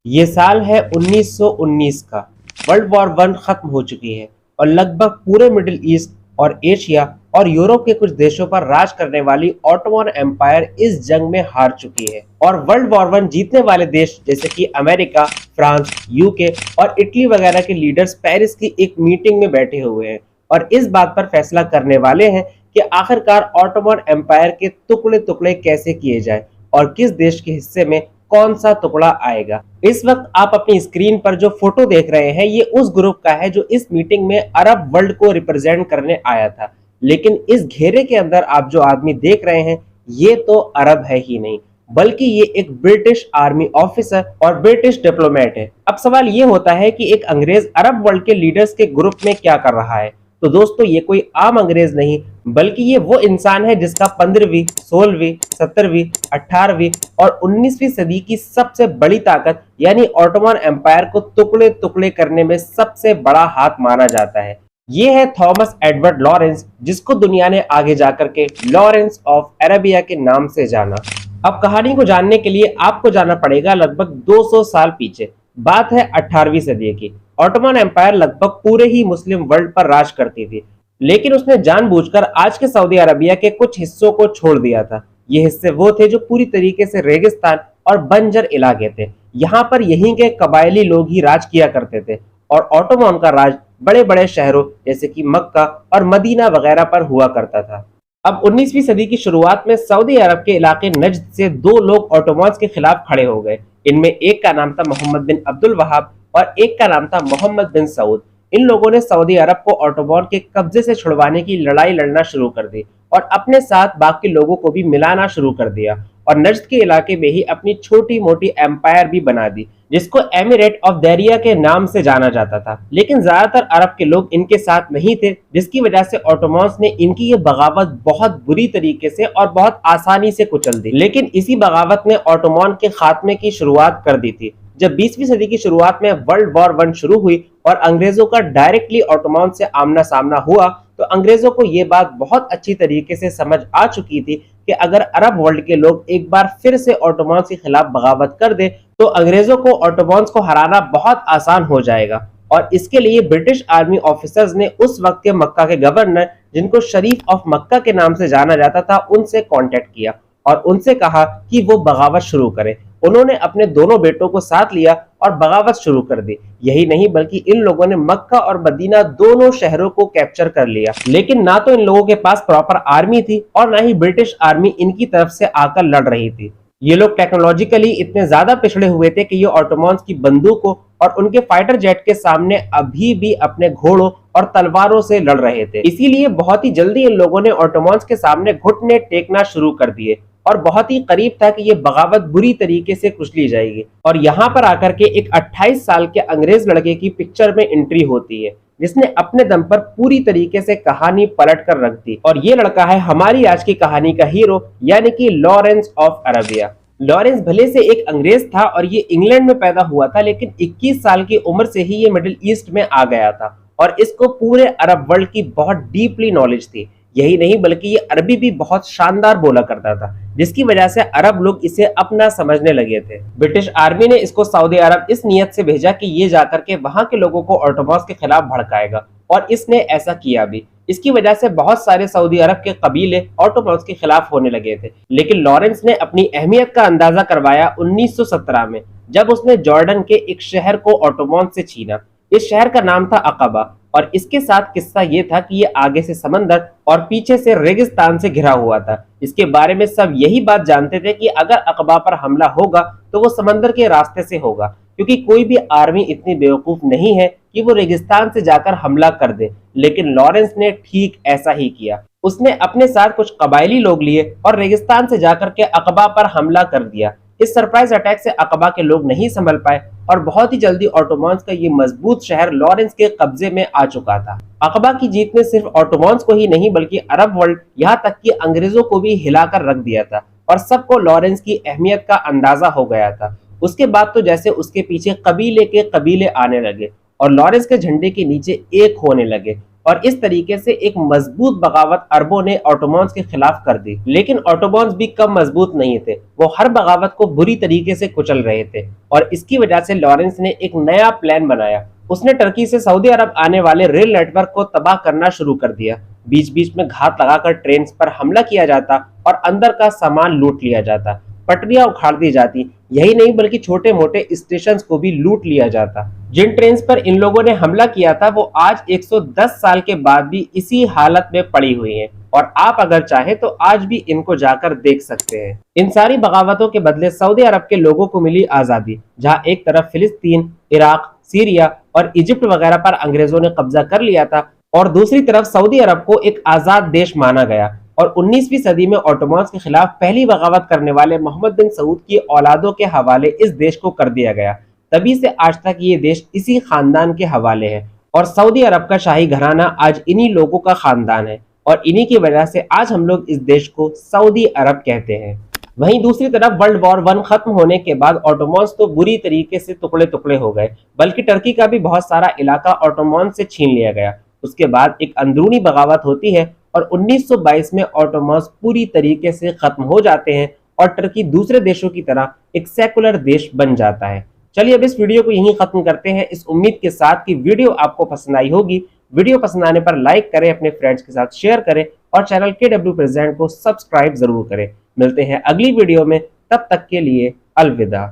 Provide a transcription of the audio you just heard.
ये साल है 1919 का। वर्ल्ड वॉर वन खत्म हो चुकी है और लगभग पूरे मिडिल ईस्ट और एशिया और यूरोप के कुछ देशों पर राज करने वाली ऑटोमन एम्पायर इस जंग में हार चुकी है। और वर्ल्ड वॉर वन जीतने वाले देश जैसे कि अमेरिका, फ्रांस, यूके और इटली वगैरह के लीडर्स पेरिस की एक मीटिंग में बैठे हुए हैं और इस बात पर फैसला करने वाले हैं कि आखिरकार ऑटोमन एम्पायर के टुकड़े टुकड़े कैसे किए जाए और किस देश के हिस्से में कौन सा टुकड़ा आएगा। इस वक्त आप अपनी स्क्रीन पर जो फोटो देख रहे हैं ये उस ग्रुप का है जो इस मीटिंग में अरब वर्ल्ड को रिप्रेजेंट करने आया था। लेकिन इस घेरे के अंदर आप जो आदमी देख रहे हैं ये तो अरब है ही नहीं, बल्कि ये एक ब्रिटिश आर्मी ऑफिसर और ब्रिटिश डिप्लोमेट है। अब सवाल ये होता है कि एक अंग्रेज अरब वर्ल्ड के लीडर्स के ग्रुप में क्या कर रहा है। तो दोस्तों ये कोई आम अंग्रेज नहीं, बल्कि ये वो इंसान है जिसका 15वीं, 16वीं, 17वीं, 18वीं और 19वीं सदी की सबसे बड़ी ताकत यानी ऑटोमन एम्पायर को टुकड़े टुकड़े करने में सबसे बड़ा हाथ माना जाता है। ये है थॉमस एडवर्ड लॉरेंस, जिसको दुनिया ने आगे जाकर के लॉरेंस ऑफ अरेबिया के नाम से जाना। अब कहानी को जानने के लिए आपको जाना पड़ेगा लगभग 200 साल पीछे। बात है 18वीं सदी की। ऑटोमन एम्पायर लगभग पूरे ही मुस्लिम वर्ल्ड पर राज करती थी, लेकिन उसने जानबूझकर आज के सऊदी अरबिया के कुछ हिस्सों को छोड़ दिया था। ये हिस्से वो थे जो पूरी तरीके से रेगिस्तान और बंजर इलाके थे। यहाँ पर यहीं के कबायली लोग ही राज किया करते थे और ऑटोमन का राज बड़े बड़े शहरों जैसे कि मक्का और मदीना वगैरह पर हुआ करता था। अब 19वीं सदी की शुरुआत में सऊदी अरब के इलाके नज्द से दो लोग ऑटोमन्स के खिलाफ खड़े हो गए। इनमें एक का नाम था मोहम्मद बिन अब्दुल वहाब और एक का नाम था मोहम्मद बिन सऊद। इन लोगों ने सऊदी अरब को ऑटोमन के कब्जे से छुड़वाने की लड़ाई लड़ना शुरू कर दी और अपने साथ बाकी लोगों को भी मिलाना शुरू कर दिया और नज्द के इलाके में ही अपनी छोटी मोटी एम्पायर भी बना दी, जिसको एमिरेट ऑफ दरिया के नाम से जाना जाता था। लेकिन ज्यादातर अरब के लोग इनके साथ नहीं थे, जिसकी वजह से ऑटोमन्स ने इनकी ये बगावत बहुत बुरी तरीके से और बहुत आसानी से कुचल दी। लेकिन इसी बगावत ने ऑटोमन के खात्मे की शुरुआत कर दी थी। जब 20वीं सदी की शुरुआत में वर्ल्ड वॉर वन शुरू हुई और अंग्रेजों का डायरेक्टली ऑटोमन से आमना सामना हुआ, तो अंग्रेजों को ये बात बहुत अच्छी तरीके से समझ आ चुकी थी कि अगर अरब वर्ल्ड के लोग एक बार फिर से ऑटोमन्स के खिलाफ बगावत कर दे तो अंग्रेजों को ऑटोमन्स को हराना बहुत आसान हो जाएगा। और इसके लिए ब्रिटिश आर्मी ऑफिसर्स ने उस वक्त के मक्का के गवर्नर, जिनको शरीफ ऑफ मक्का के नाम से जाना जाता था, उनसे कांटेक्ट किया और उनसे कहा कि वो बगावत शुरू करें। उन्होंने अपने दोनों बेटों को साथ लिया और बगावत शुरू कर दी। यही नहीं बल्कि इन लोगों ने मक्का और मदीना दोनों शहरों को कैप्चर कर लिया। लेकिन ना तो इन लोगों के पास प्रॉपर आर्मी थी और ना ही ब्रिटिश आर्मी इनकी तरफ से आकर लड़ रही थी। ये लोग टेक्नोलॉजिकली इतने ज्यादा पिछड़े हुए थे कि ये ऑटोमन्स की बंदूकों और उनके फाइटर जेट के सामने अभी भी अपने घोड़ों और तलवारों से लड़ रहे थे। इसीलिए बहुत ही जल्दी इन लोगों ने ऑटोमन्स के सामने घुटने टेकना शुरू कर दिए और बहुत ही करीब था कि ये बगावत बुरी तरीके से कुचली जाएगी। और यहाँ पर आकर के एक 28 साल के अंग्रेज लड़के की पिक्चर में एंट्री होती है, जिसने अपने दम पर पूरी तरीके से कहानी पलट कर रख दी। और ये लड़का है हमारी आज की कहानी का हीरो, यानी कि लॉरेंस ऑफ अरेबिया। लॉरेंस भले से एक अंग्रेज था और ये इंग्लैंड में पैदा हुआ था, लेकिन 21 साल की उम्र से ही ये मिडिल ईस्ट में आ गया था और इसको पूरे अरब वर्ल्ड की बहुत डीपली नॉलेज थी। यही नहीं बल्कि ये अरबी भी बहुत शानदार बोला करता था, जिसकी वजह से अरब लोग इसे अपना समझने लगे थे। ब्रिटिश आर्मी ने इसको सऊदी अरब इस नियत से भेजा कि ये जाकर के वहां के लोगों को ऑटोमन्स के खिलाफ भड़काएगा और इसने ऐसा किया भी। इसकी वजह से बहुत सारे सऊदी अरब के कबीले ऑटोमन्स के खिलाफ होने लगे थे। लेकिन लॉरेंस ने अपनी अहमियत का अंदाजा करवाया 1917 में, जब उसने जॉर्डन के एक शहर को ऑटोमन्स से छीना। इस शहर का नाम था अकबा और इसके साथ किस्सा ये था कि ये आगे से समंदर और पीछे से रेगिस्तान से घिरा हुआ था। इसके बारे में सब यही बात जानते थे कि अगर अकबा पर हमला होगा तो वो समंदर के रास्ते से होगा, क्योंकि कोई भी आर्मी इतनी बेवकूफ नहीं है कि वो रेगिस्तान से जाकर हमला कर दे। लेकिन लॉरेंस ने ठीक ऐसा ही किया। उसने अपने साथ कुछ कबायली लोग लिए और रेगिस्तान से जाकर के अकबा पर हमला कर दिया। इस सरप्राइज अटैक से अकबा के लोग नहीं संभल पाए और बहुत ही जल्दी ऑटोमन्स का ये मजबूत शहर लॉरेंस के कब्जे में आ चुका था। अकबा की जीत ने सिर्फ ऑटोमन्स को ही नहीं बल्कि अरब वर्ल्ड, यहाँ तक कि अंग्रेजों को भी हिलाकर रख दिया था और सबको लॉरेंस की अहमियत का अंदाजा हो गया था। उसके बाद तो जैसे उसके पीछे कबीले के कबीले आने लगे और लॉरेंस के झंडे के नीचे एक होने लगे और इस तरीके से एक मजबूत बगावत अरबों ने ऑटोमन्स के खिलाफ कर दी। लेकिन ऑटोमन्स भी कम मजबूत नहीं थे, वो हर बगावत को बुरी तरीके से कुचल रहे थे और इसकी वजह से लॉरेंस ने एक नया प्लान बनाया। उसने टर्की से सऊदी अरब आने वाले रेल नेटवर्क को तबाह करना शुरू कर दिया। बीच बीच में घात लगाकर ट्रेन पर हमला किया जाता और अंदर का सामान लूट लिया जाता, पटरियां उखाड़ दी जाती। यही नहीं बल्कि छोटे मोटे स्टेशन को भी लूट लिया जाता। जिन ट्रेन पर इन लोगों ने हमला किया था वो आज 110 साल के बाद भी इसी हालत में पड़ी हुई हैं और आप अगर चाहे तो आज भी इनको जाकर देख सकते हैं। इन सारी बगावतों के बदले सऊदी अरब के लोगों को मिली आजादी, जहां एक तरफ फिलिस्तीन, इराक, सीरिया और इजिप्ट वगैरह पर अंग्रेजों ने कब्जा कर लिया था और दूसरी तरफ सऊदी अरब को एक आजाद देश माना गया। और 19वीं सदी में ऑटोमन्स के खिलाफ पहली बगावत करने वाले मोहम्मद बिन सऊद की औलादों के हवाले इस देश को कर दिया गया। तभी से आज तक ये देश इसी खानदान के हवाले है और सऊदी अरब का शाही घराना आज इन्हीं लोगों का खानदान है और इन्हीं की वजह से आज हम लोग इस देश को सऊदी अरब कहते हैं। वहीं दूसरी तरफ वर्ल्ड वॉर 1 खत्म होने के बाद ऑटोमन्स तो बुरी तरीके से टुकड़े टुकड़े हो गए, बल्कि टर्की का भी बहुत सारा इलाका ऑटोमन्स से छीन लिया गया। उसके बाद एक अंदरूनी बगावत होती है और 1922 में ऑटोमन्स पूरी तरीके से खत्म हो जाते हैं और टर्की दूसरे देशों की तरह एक सेकुलर देश बन जाता है। चलिए अब इस वीडियो को यहीं खत्म करते हैं, इस उम्मीद के साथ कि वीडियो आपको पसंद आई होगी। वीडियो पसंद आने पर लाइक करें, अपने फ्रेंड्स के साथ शेयर करें और चैनल KW प्रेजेंट को सब्सक्राइब जरूर करें। मिलते हैं अगली वीडियो में, तब तक के लिए अलविदा।